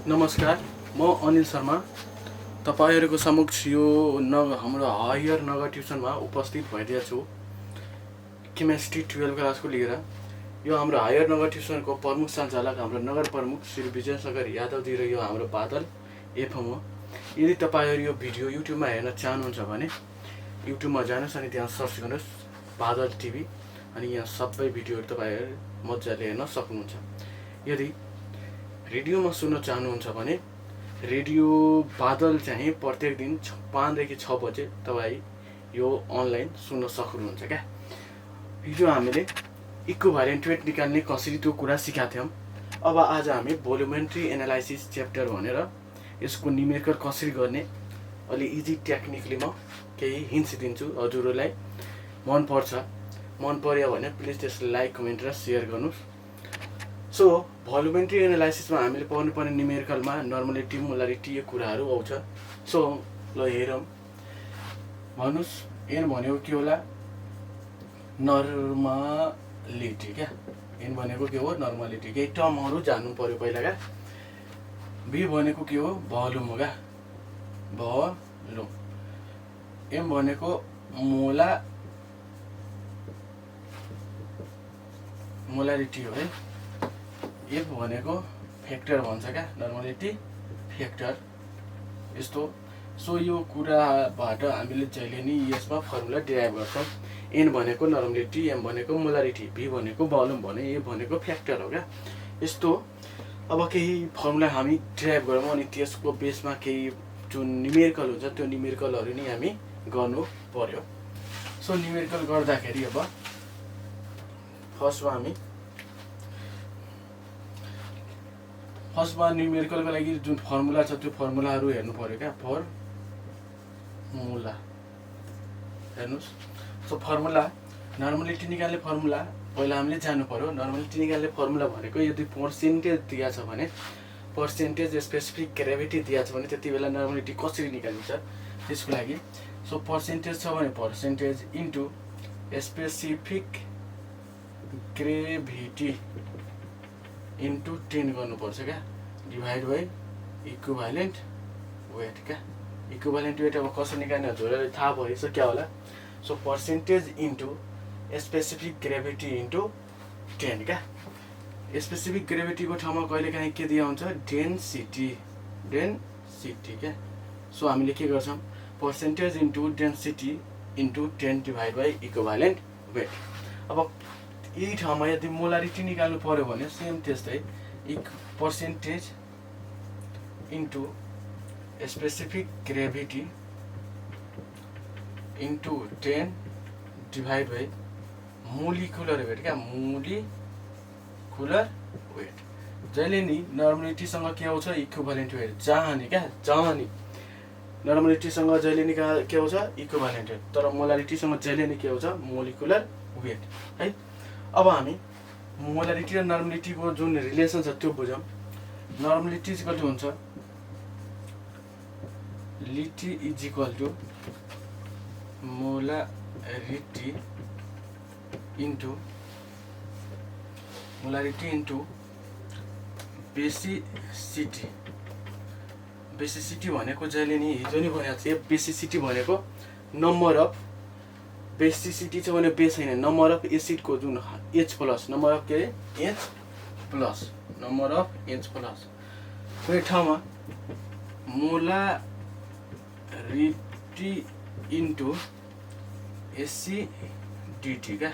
नमस्कार, म अनिल शर्मा तपाईहरुको समक्ष यो हाम्रो हायर नगर ट्युसनमा उपस्थित भइदिएको छु। केमिस्ट्री 12 क्लासको लिएर यो हाम्रो हायर नगर ट्युसनको प्रमुख सञ्चालक हाम्रो नगर प्रमुख श्री विजयशंकर यादवजी र यो हाम्रो बादल एफएम हो। यदि तपाईहरु यो भिडियो युट्युबमा हेर्न चाहनुहुन्छ भने युट्युबमा जानुस् अनि त्यहाँ सर्च गर्नुस् बादल टिभी अनि यहाँ सबै भिडियोहरु तपाईहरु मज्जाले हेर्न सक्नुहुन्छ। यदि रेडियोमा सुन्न चाहनुहुन्छ भने रेडियो बादल चाहिँ प्रत्येक दिन 5 देखि 6 बजे तपाई यो अनलाइन सुन्न सक्नुहुन्छ क्या। हिजो हामीले इक्विभ्यालेन्ट वेट निकाल्ने कसरी त्यो कुरा सिकाएको थियौं। अब आज हामी भोल्युमेट्री एनालाइसिस च्याप्टर भनेर यसको न्युमेरिकल कसरी गर्ने अलि इजी टेक्निकली म केही हिन्ट्स दिन्छु। हजुरहरुलाई मन पर्यो भने प्लिज त्यसलाई लाइक कमेन्ट र शेयर गर्नुस्। सो भोल्युमेट्री एनालाइसिसमा हामीले पढ्नुपर्ने न्युमेरिकलमा नर्मलिटी मोलारिटी यो कुराहरू आउँछ। सो ल हेरौँ। भन्नुस् एन भनेको के होला? नर्मलिटी क्या। एन भनेको के हो? नर्मलिटी। केही टर्महरू जान्नु पर्यो पहिला क्या। बी भनेको के हो? भोल्युम हो क्या। भोल्युम। एम भनेको मोलारिटी हो है। एफ भनेको फ्याक्टर भन्छ क्या, नर्मलिटी फ्याक्टर यस्तो। सो यो कुराबाट हामीले जहिले नि यसमा फर्मुला डिराइभ गर्छौं। एन भनेको नर्मलिटी, एम भनेको मोलारिटी, भी भनेको भोल्युम भने, ए भनेको फ्याक्टर हो क्या। यस्तो अब केही फर्मुला हामी डिराइभ गरौँ अनि त्यसको बेसमा केही जुन न्युमेरिकल हुन्छ त्यो न्युमेरिकलहरु नि हामी गर्नु पर्यो। सो न्युमेरिकल गर्दाखेरि अब फर्स्टमा न्युमेरिकलको लागि जुन फर्मुला छ त्यो फर्मुलाहरु हेर्नु पर्यो क्या। फर्मुला हेर्नुस्। सो फर्मुला नर्मलिटी निकाल्ने फर्मुला पहिला हामीले जान्नु पर्यो। नर्मलिटी निकाल्ने फर्मुला भनेको यदि पर्सेन्टेज दिया छ भने, पर्सेन्टेज स्पेसिफिक ग्रेभिटी दिया छ भने त्यतिबेला नर्मलिटी कसरी निकालिन्छ त्यसको लागि। सो पर्सेन्टेज छ भने percentage into specific gravity into 10 गर्नुपर्छ क्या, डिभाइड बाइ इक्विभ्यालेन्ट वेट क्या। इक्विभ्यालेन्ट वेट अब कसरी निकाल्ने हजुरहरुलाई थाहा भएछ क्या होला। So percentage into specific gravity into 10 क्या। स्पेसिफिक ग्रेभिटीको ठाउँमा कहिलेकाहीँ के दिया हुन्छ? डेन्सिटी क्या। सो हामीले के गर्छौं? Percentage into density into 10 divide by equivalent weight. अब यही ठाउँमा यदि मोलारिटी निकाल्नु पर्यो भने सेम त्यस्तै percentage into specific gravity into 10 divide by molecular weight क्या, मोलिकुलर वेट। जहिले नि नर्मलिटीसँग के आउँछ? Equivalent weight. जहाँ नि नर्मलिटीसँग जहिले नि के आउँछ? Equivalent weight. तर मोलारिटीसँग जहिले नि के आउँछ? मोलिकुलर वेट है। अब हामी मोलारिटी र नर्मलिटीको जुन रिलेसन छ त्यो बुझौँ। नर्मलिटी इज इक्वल टु हुन्छ लिटी is equal to molarity into basicity. Basicity भनेको जहिले नि हिजो नि भनेको थिए, बेसिसिटी भनेको नम्बर अफ, बेसिसिटी छ भने बेस हैन, नम्बर अफ एसिडको जुन H प्लस, नम्बर अफ के H plus, number of H plus. कुनै ठाउँमा मोलारिटी इन्टु एसिडिटी क्या।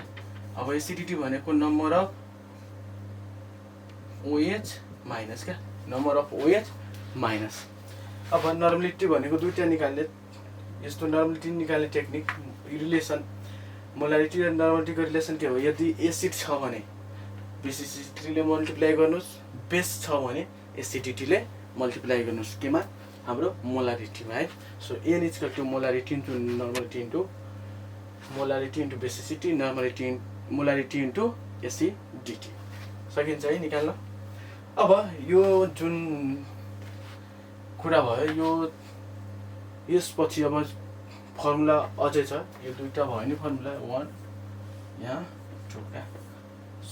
अब एसिडिटी भनेको नम्बर अफ OH माइनस क्या, नम्बर अफ OH माइनस। अब नर्मलिटी भनेको दुईटा निकाल्ने, यस्तो नर्मलिटी निकाल्ने टेक्निक रिलेसन। मोलारिटी र नर्मलिटीको रिलेसन के हो? यदि एसिड छ भने बेसिसिटीले मल्टिप्लाई गर्नुस्, बेस छ भने एसिडिटीले मल्टिप्लाई गर्नुस् केमा? हाम्रो मोलारिटीमा है। So N is equal to molarity into normality into molarity into basicity, molarity into acidity. सकिन्छ है निकाल्न। अब यो जुन कुरा भयो यो यसपछि अब फर्मुला अझै छ। यो दुईटा भयो नि फर्मुला 1 यहाँ 2 क्या।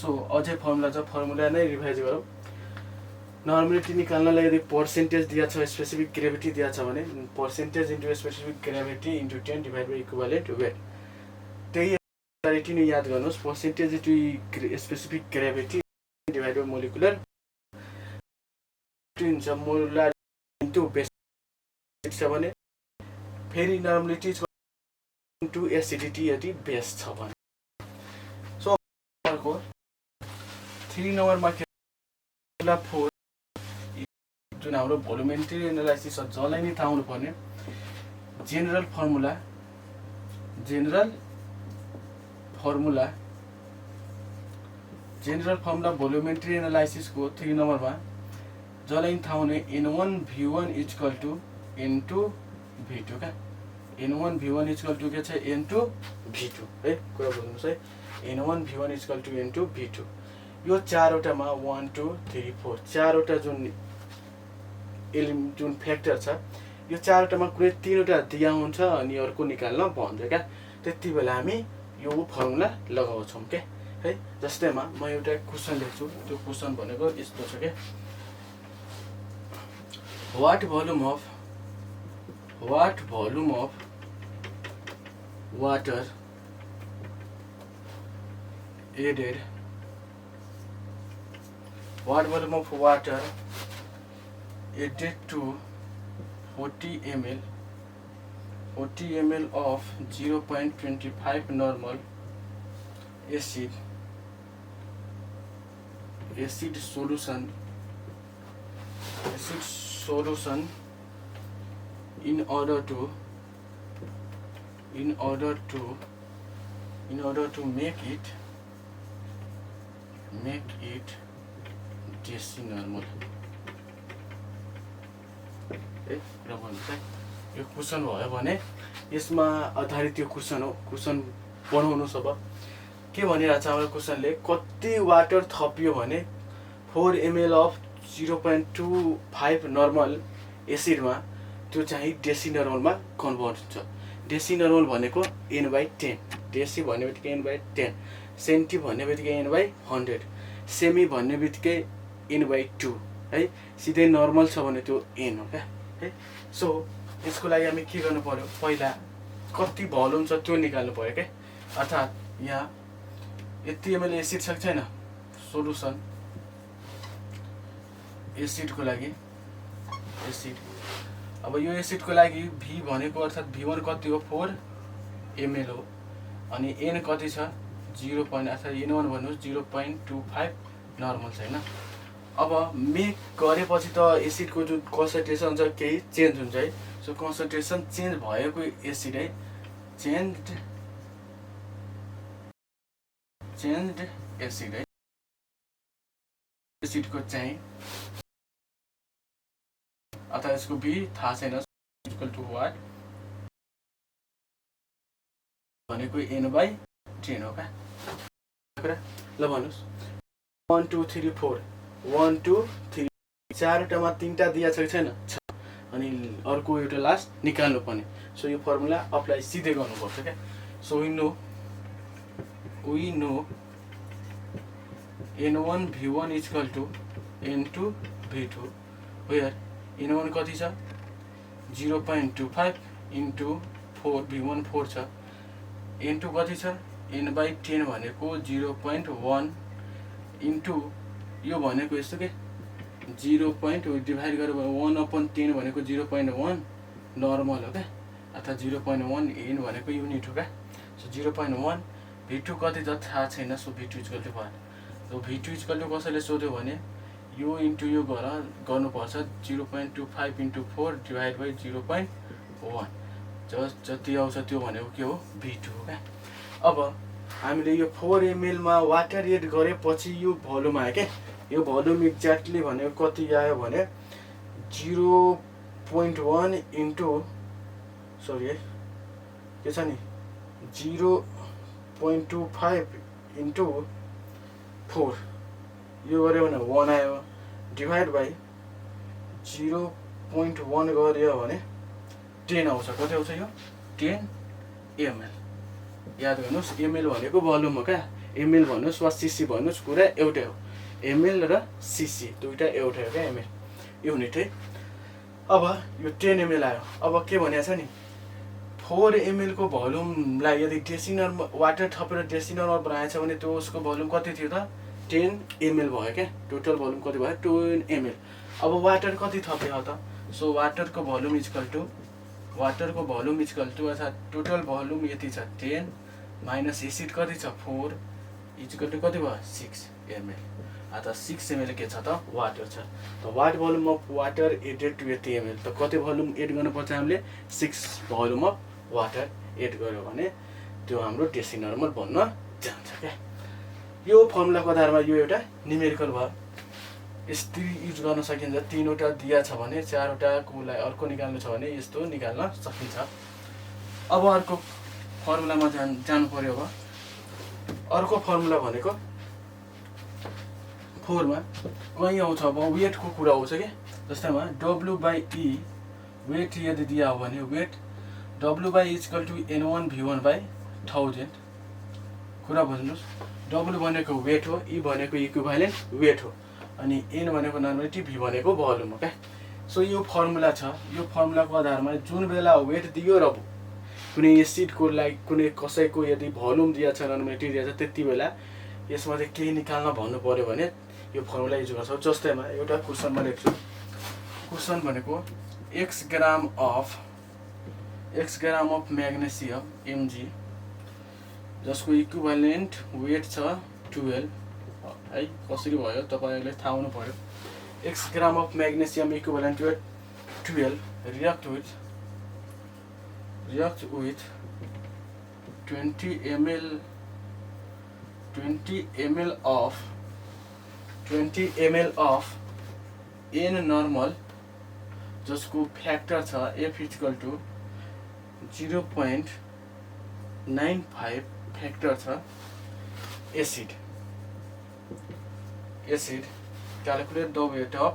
सो अझै फर्मुला छ, फर्मुला नै रिभाइज गरौँ। नर्मलिटी निकाल्नलाई यदि पर्सेन्टेज दिया छ, स्पेसिफिक ग्रेभिटी दिया छ भने percentage into specific gravity into 10 divide by equivalent weight. त्यही मोलारिटी नै याद गर्नुहोस्, percentage into specific gravity divide by molecular हुन्छ, मोलार इन्टु बेस छ भने फेरि नर्मलिटी इन्टु एसिडिटी यदि बेस छ भने। सो अर्को 3 नम्बरमा के 4 जुन हाम्रो भोल्युमेट्री एनालाइसिस छ जसलाई नि थाहा हुनुपर्ने जेनरल फर्मुला भोल्युमेट्री एनालाइसिसको 3 नम्बरमा जसलाई नि थाहा हुने N1 V1 equal to N2 V2 का N1 V1 इक्वल टु के छ N2 V2 है, कुरा बुझ्नुस् है। N1 V1 equal to N2 V2 यो चारवटामा 1 2 3 4 चारवटा जुन फ्याक्टर छ यो चारवटामा कुनै तीनवटा दिया हुन्छ अनि अर्को निकाल्न भन्छ क्या। त्यति बेला हामी यो फर्मुला लगाउँछौँ के है। जस्तैमा म एउटा क्वेसन लेख्छु, त्यो क्वेसन भनेको यस्तो छ के what volume of water added to 40 ml of 0.25 normal acid solution in order to make it decinormal है। र भन्नुहोस् है यो क्वेसन भयो भने यसमा आधारित यो क्वेसन हो, क्वेसन बनाउनुहोस्। अब के भनिरहेको छ हाम्रो क्वेसनले कति वाटर थपियो भने 4 ml अफ 0.25 नर्मल एसिडमा त्यो चाहिँ डेसिनर्मलमा कन्भर्ट हुन्छ। डेसिनर्मल भनेको n/10, डेसी भन्ने बित्तिकै n/10, सेन्टी भन्ने बित्तिकै n/100, सेमी भन्ने बित्तिकै n/2 है। सिधै नर्मल छ भने त्यो n हो क्या है। सो यसको लागि हामी के गर्नु पर्यो, पहिला कति भोल्युम छ त्यो निकाल्नु पर्यो क्या। अर्थात् यहाँ यति ml एसिड छ छैन सोलुसन एसिडको लागि एसिड। अब यो एसिडको लागि V भनेको अर्थात् V1 कति हो 4 ml हो अनि n कति छ 0. अर्थात् n1 भन्नुहोस् 0.25 नर्मल छैन। अब मेक गरेपछि त एसिडको जुन कन्सन्ट्रेसन छ केही चेन्ज हुन्छ है। सो कन्सन्ट्रेसन चेन्ज भएको एसिड है, चेन्ज्ड एसिड है। एसिडको चाहिँ अथवा यसको बी थाहा छैन इक्वल टु वाट भनेको n/10 हो क्या। ल भन्नुहोस् 1 2 3 4 1 2 3 चारवटामा तीनटा दिया छ छैन छ अनि अर्को एउटा लास्ट निकाल्नु पर्ने। सो यो फर्मुला अप्लाई सिधै गर्नुपर्छ क्या। So we know N1 V1 equal to N2 V2 where N1 कति छ 0.25 इन्टु 4 V1 4 छ, N2 कति छ n/10 भनेको 0.1 इन्टु यो भनेको यस्तो के 0. डिभाइड गरेर 1/10 भनेको 0.1 नर्मल हो क्या। अर्थात् 0.1 n भनेको युनिट हो क्या। सो 0.1 V2 कति त थाहा छैन। So V2 equal to what. So V2 equal to कसैले सोध्यो भने यो इन्टु यो गर्नुपर्छ 0.25 इन्टु 4 डिभाइड बाई 0.1 जति आउँछ त्यो भनेको के हो V2 हो क्या। अब हामीले यो 4 ml मा वाटर एड गरेपछि यो भोल्युम आयो क्या। यो भोल्युम एक्ज्याक्टली भनेको कति आयो भने 0.1 इन्टु सरी है के छ नि 0.25 इन्टु 4 यो गऱ्यो भने 1 आयो डिभाइड बाई 0.1 गऱ्यो भने 10 आउँछ। कति आउँछ यो 10 ml। याद गर्नुहोस् ml भनेको भोल्युम हो क्या। ml भन्नुहोस् वा cc भन्नुहोस् कुरा एउटै हो। एमएल र सिसी दुईटा एउटै हो क्या एमएल युनिट है। अब यो 10 ml आयो। अब के भनेको छ नि 4 ml को भोल्युमलाई यदि डेसिनरमा वाटर थपेर डेसिनरमा बनाएछ भने त्यो उसको भोल्युम कति थियो त 10 ml भयो क्या। टोटल भोल्युम कति भयो 10 ml। अब वाटर कति थप्यो त सो वाटरको भोल्युम इक्वल टु अर्थात् टोटल भोल्युम यति छ 10 माइनस एसिड कति छ 4 इक्वल टु कति भयो 6 ml। अर्थात् 6 ml के छ त वाटर छ। त what volume of water added to यति ml त कति भोल्युम एड गर्नुपर्छ हामीले 6 भोल्युम अफ वाटर एड गर्यो भने त्यो हाम्रो डेसिनर्मल बन्न जान्छ क्या। यो फर्मुलाको आधारमा यो एउटा न्युमेरिकल भयो। यस्तै युज गर्न सकिन्छ। 3वटा दिया छ भने 4वटाकोलाई अर्को निकाल्नु छ भने यस्तो निकाल्न सकिन्छ। अब अर्को फर्मुलामा जानु पर्यो। अब अर्को फर्मुला भनेको 4 मा कहीँ आउँछ अब वेटको कुरा आउँछ क्या। जस्तैमा W/E वेट यदि दिया हो भने weight W/E equal to N1V1/1000 कुरा बुझ्नुहोस्। W भनेको वेट हो, E भनेको इक्विभ्यालेन्ट वेट हो अनि N भनेको नर्मलिटी, V भनेको भोल्युम हो क्या। सो यो फर्मुला छ। यो फर्मुलाको आधारमा जुन बेला वेट दियो र कुनै एसिडको लागि कुनै कसैको यदि भोल्युम दिया छ नर्मलिटी दिया छ त्यति बेला यसमा चाहिँ केही निकाल्न भन्नु पर्यो भने यो फर्मुला युज गर्छौँ। जस्तैमा एउटा क्वेसनमा लेख्छु। क्वेसन भनेको x gram of magnesium Mg जसको इक्विभ्यालेन्ट वेट छ 12 है। कसरी भयो तपाईहरुले थाहा हुनु पर्यो। x gram of magnesium equivalent weight 12 react with 20 ml of N normal जसको फ्याक्टर छ F इक्वल टु 0.95 फ्याक्टर छ acid calculate the weight of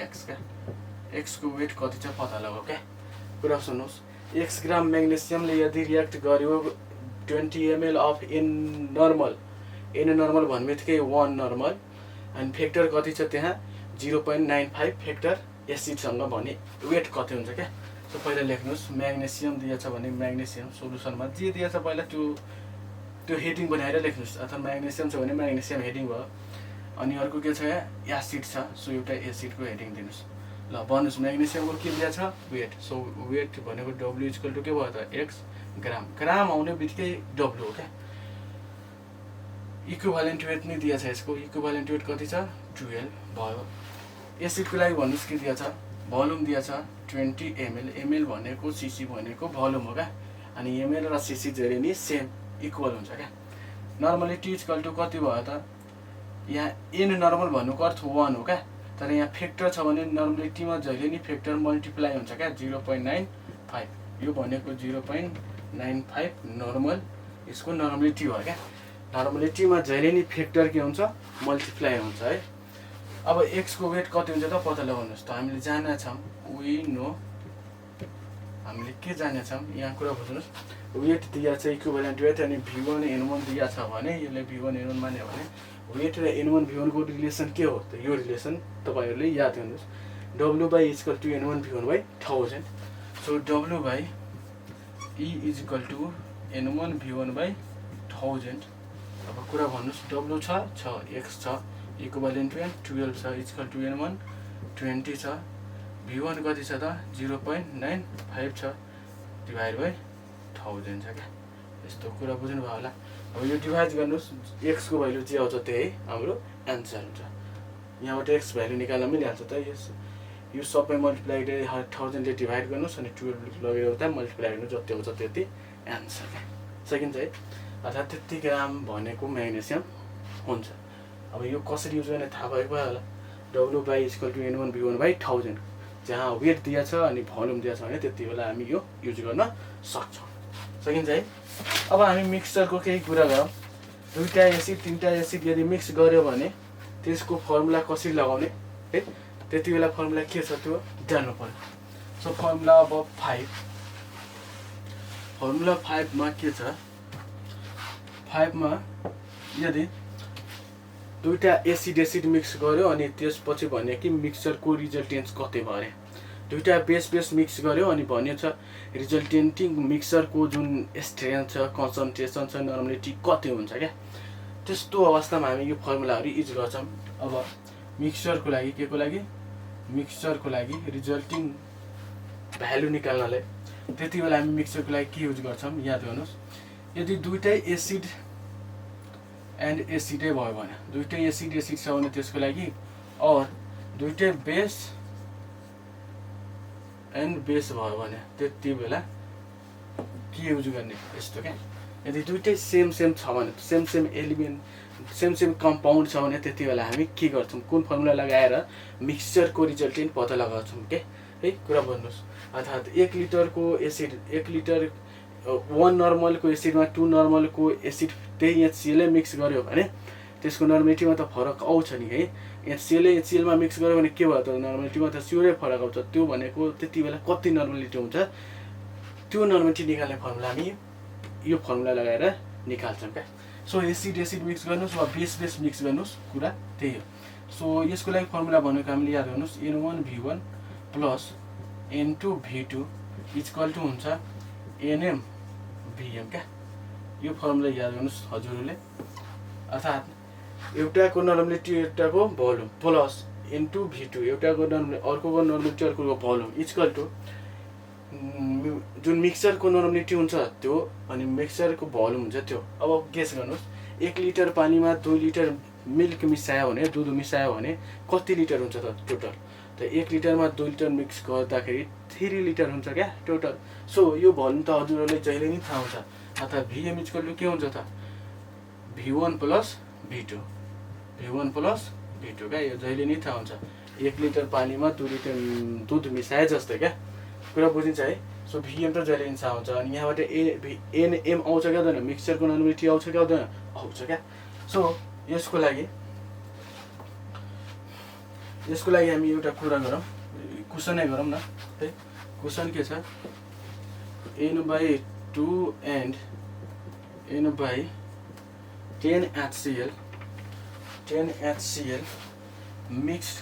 x क्या x को वेट कति छ पत्ता लगाऊ क्या। कुरा सुन्नुहोस्। x ग्राम म्याग्नेसियमले यदि रिएक्ट गर्यो 20 ml अफ N नर्मल भन्नेबित्तिकै 1 नर्मल अनि फ्याक्टर कति छ त्यहाँ 0.95 फ्याक्टर एसिडसँग भने वेट कति हुन्छ क्या। सो पहिला लेख्नुहोस्। म्याग्नेसियम दिएछ भने म्याग्नेसियम सोलुसनमा जे दिएछ पहिला त्यो हेडिङ बनाएर लेख्नुहोस्। अथवा म्याग्नेसियम छ भने म्याग्नेसियम हेडिङ भयो। अनि अर्को के छ यहाँ एसिड छ सो एउटा एसिडको हेडिङ दिनुहोस्। ल भन्नुहोस् म्याग्नेसियमको के दिया छ वेट। सो वेट भनेको W इक्वल टु के भयो त x ग्राम आउने बित्तिकै W हो क्या। इक्विभ्यालेन्ट वेट नै दिया छ यसको। इक्विभ्यालेन्ट वेट कति छ 12 भयो। एसिडको लागि भन्नुहोस् के दिया छ भोल्युम दिया छ 20 ml। ml भनेको cc भनेको भोल्युम हो क्या। अनि ml र cc जहिले नि सेम इक्वल हुन्छ क्या। नर्मलिटी इक्वल टु कति भयो त यहाँ N नर्मल भन्नुको अर्थ 1 हो क्या। तर यहाँ फ्याक्टर छ भने नर्मलिटीमा जहिले नि फ्याक्टर मल्टिप्लाई हुन्छ क्या 0.95। यो भनेको 0.95 नर्मल यसको नर्मलिटी हो क्या। नर्मलिटीमा जहिले नि फ्याक्टर के हुन्छ मल्टिप्लाई हुन्छ है। अब x को वेट कति हुन्छ त पत्ता लगाउनुहोस्। त हामीले जानेछौँ हामीले के जानेछौँ यहाँ कुरा बुझ्नुहोस्। वेट दिया छ इक्विभ्यालेन्ट वेट अनि V1 N1 दिया छ भने यसले V1 N1 मान्यो भने वेट र N1 V1 को रिलेसन के हो त यो रिलेसन तपाईहरुले याद गर्नुहोस्। W/E equal to N1 V1/1000। So W/E equal to N1 V1/1000। अब कुरा भन्नुहोस् W छ x छ इक्विभ्यालेन्ट वेट 12 छ इक्वल टु N1 20 छ V1 कति छ त 0.95 छ डिभाइड बाइ 1000 छ क्या। यस्तो कुरा बुझ्नु भयो होला। अब यो डिभाइड गर्नुहोस् x को भ्यालु जे आउँछ त्यही हाम्रो आन्सर हुन्छ। यहाँबाट x भ्यालु निकाल्न मिलिहाल्छ त। यो सबै मल्टिप्लाई 1000 ले डिभाइड गर्नुहोस् अनि 12 लगेर उता मल्टिप्लाई गर्नु जति आउँछ त्यति आन्सर क्या। सकिन्छ है। अर्थात् त्यति ग्राम भनेको म्याग्नेसियम हुन्छ। अब यो कसरी युज गर्ने थाहा भएको भयो होला। W/E equal to N1 V1/1000 जहाँ वेट दिया छ अनि भोल्युम दिया छ भने त्यति बेला हामी यो युज गर्न सक्छौँ। सकिन्छ है। अब हामी मिक्सचरको केही कुरा गरौँ। दुईटा एसिड तीनटा एसिड यदि मिक्स गर्यो भने त्यसको फर्मुला कसरी लगाउने है त्यति बेला फर्मुला के छ त्यो जान्नु पर्यो। सो फर्मुला अब 5 मा के छ 5 मा यदि दुईटा एसिड मिक्स गर्यो अनि त्यसपछि भन्यो कि मिक्सचरको रिजल्टेन्ट कति भयो अरे। दुईटा बेस मिक्स गर्यो अनि भन्यो छ रिजल्टेन्टिङ मिक्सचरको जुन स्ट्रेन्थ छ, कन्सन्ट्रेसन छ, नर्मलिटी कति हुन्छ क्या। त्यस्तो अवस्थामा हामी यो फर्मुलाहरू युज गर्छौँ। अब मिक्सचरको लागि के को लागि, मिक्सचरको लागि रिजल्टिङ भ्यालु निकाल्नलाई त्यति बेला हामी मिक्सचरको लागि के युज गर्छौँ याद गर्नुहोस्। यदि दुईटै एसिड एन्ड एसिडै भयो भने, दुईटै एसिड छ भने त्यसको लागि, और दुईटै बेस एन्ड बेस भयो भने त्यति बेला के युज गर्ने यस्तो क्या। यदि दुईटै सेम छ भने, सेम एलिमेन्ट, सेम कम्पाउन्ड छ भने त्यति बेला हामी के गर्छौँ, कुन फर्मुला लगाएर मिक्सचरको रिजल्टेन्ट पत्ता लगाउँछौँ के है कुरा बुझ्नुहोस्। अर्थात् 1 लिटरको एसिड, 1 लिटर 1 नर्मलको एसिडमा 2 नर्मलको एसिड त्यही HCl मिक्स गर्यो भने त्यसको नर्मलिटीमा त फरक आउँछ नि है। HCl मा मिक्स गर्यो भने के भयो त, नर्मलिटीमा त स्योरै फरक आउँछ। त्यो भनेको त्यति बेला कति नर्मलिटी हुन्छ त्यो नर्मलिटी निकाल्ने फर्मुला हामी यो फर्मुला लगाएर निकाल्छौँ क्या। सो एसिड मिक्स गर्नुहोस् वा बेस मिक्स गर्नुहोस्, कुरा त्यही हो। सो यसको लागि फर्मुला भनेको हामीले याद गर्नुहोस् N1V1 plus N2V2 equal to हुन्छ NmVm क्या। यो फर्मुला याद गर्नुहोस् हजुरहरूले। अर्थात् एउटाको नर्मलिटी एउटाको भोल्युम प्लस N2V2 एउटाको नर्मलिटी अर्कोको नर्मलिटी अर्कोको भोल्युम इक्वल टु जुन मिक्सचरको नर्मलिटी हुन्छ त्यो अनि मिक्सचरको भोल्युम हुन्छ त्यो। अब गेस गर्नुहोस् 1 लिटर पानीमा 2 लिटर मिल्क मिसायो भने, दुध मिसायो भने कति लिटर हुन्छ त टोटल। त 1 लिटरमा 2 लिटर मिक्स गर्दाखेरि 3 लिटर हुन्छ क्या टोटल। सो यो भोल्युम त हजुरहरूले जहिले नै थाहा हुन्छ। अर्थात् Vm इक्वल टु के हुन्छ त V1 plus V2, V1 plus V2 क्या। यो जहिले नै थाहा हुन्छ। 1 लिटर पानीमा 2 लिटर दुध मिसाए जस्तै क्या, कुरा बुझिन्छ है। सो Vm त जहिले नै थाहा हुन्छ। अनि यहाँबाट Nm आउँछ क्या आउँदैन, मिक्सचरको नर्मलिटी आउँछ क्या आउँदैन, आउँछ क्या। सो यसको लागि हामी एउटा कुरा गरौँ, क्वेसनै गरौँ न है। क्वेसन के छ, N/2 and N/10 HCl mixed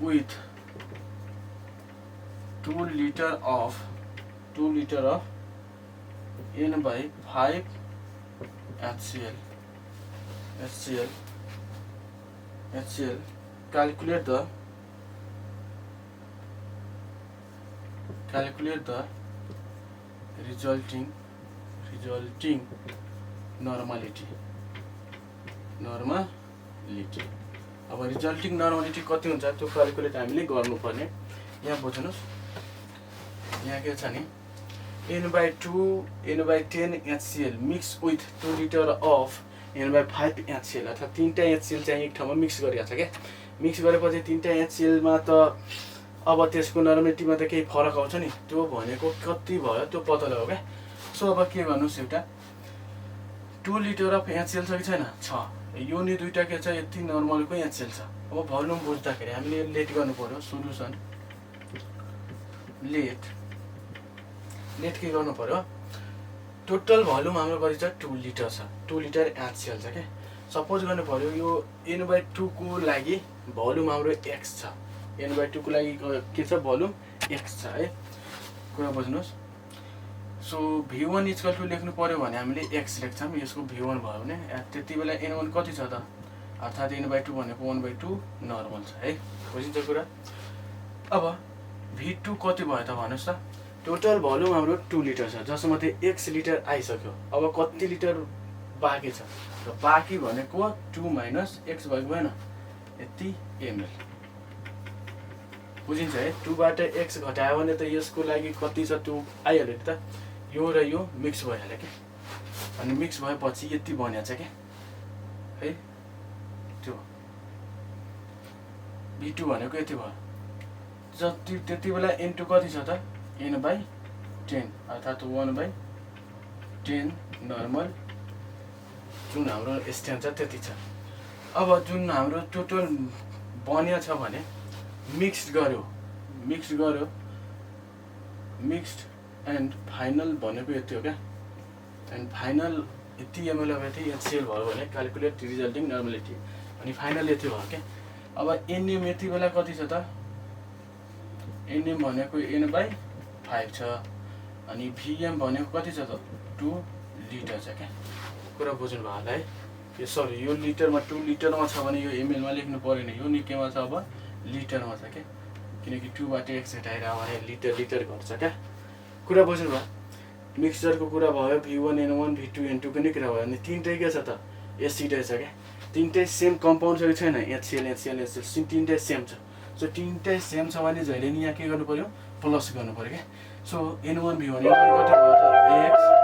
with 2 liter of N/5 HCl. Calculate the resulting normality. अब रिजल्टिङ नर्मलिटी कति हुन्छ त्यो क्याल्कुलेट हामीले गर्नुपर्ने। यहाँ बुझ्नुहोस्, यहाँ के छ नि N/2 N/10 HCl mix with 2 litre of N/5 HCl अर्थात् 3टा HCl चाहिँ एक ठाउँमा मिक्स गरिएको छ क्या। मिक्स गरेपछि 3टा HCl मा त अब त्यसको नर्मलिटीमा त केही फरक आउँछ नि, त्यो भनेको कति भयो त्यो पत्ता लगाऊ क्या। सो अब के गर्नुहोस्, एउटा 2 लिटर अफ HCl छ कि छैन, छ। यो नि दुईटा के छ, यति नर्मलको HCl छ। अब भोल्युम बुझ्दाखेरि हामीले लेट गर्नु पर्यो, सोल्युसन लेट के गर्नु पर्यो, टोटल भोल्युम हाम्रो कति छ 2 लिटर छ, 2 लिटर HCl छ क्या। सपोज गर्नु पर्यो यो N/2 को लागि भोल्युम हाम्रो x छ, N/2 को लागि के छ भोल्युम x छ है, कुरा बुझ्नुहोस्। सो V1 इक्वल टु लेख्नु पर्यो भने हामीले x लेख्छौँ, यसको V1 भयो भने त्यति बेला N1 कति छ त, अर्थात् N/2 भनेको 1/2 नर्मल छ है, बुझिन्छ कुरा। अब V2 कति भयो त भन्नुहोस् त, टोटल भोल्युम हाम्रो 2 लिटर छ जसमध्ये x लिटर आइसक्यो। अब कति लिटर बाँकी छ, र बाँकी भनेको 2 माइनस x भएको भएन, यति ml, बुझिन्छ है। 2 बाट x घटायो भने त यसको लागि कति छ त्यो आइहाल्यो नि त, यो र यो मिक्स भइहाल्यो क्या। अनि मिक्स भएपछि यति बनिएको छ क्या है, त्यो V2 भनेको यति भयो। जति त्यति बेला N2 कति छ त, N/10 अर्थात् 1/10 नर्मल जुन हाम्रो स्ट्यान्ड छ त्यति छ। अब जुन हाम्रो टोटल बनिया छ भने मिक्स गर्यो मिक्स्ड एन्ड फाइनल भनेको यति हो क्या। एन्ड फाइनल यति एमएल अब यति एचसिएल भयो भने क्यालकुलेट रिजल्टिङ नर्मलिटी अनि फाइनल यति भयो क्या। अब एनएम यति बेला कति छ त, एनएम भनेको n/5 छ अनि भिएम भनेको कति छ त 2 लिटर छ क्या। कुरा बुझ्नु भयो होला है। यो सरी यो लिटरमा 2 लिटरमा छ भने यो एमएलमा लेख्नु परेन, यो नि केमा छ अब लिटरमा छ क्या, किनकि 2 बाट x घटाएर भने लिटर लिटर घट्छ क्या। कुरा बुझ्नु भयो। मिक्सचरको कुरा भयो, V1 N1 V2 N2 को नि कुरा भयो। अनि तीनटै के छ त एसिडै छ क्या। तीनटै सेम कम्पाउन्ड छ कि छैन, HCl तीनटै सेम छ। सो तीनटै सेम छ भने जहिले नि यहाँ के गर्नु पर्यो प्लस गर्नु पर्यो क्या। सो N1 V1 कति भयो त Ax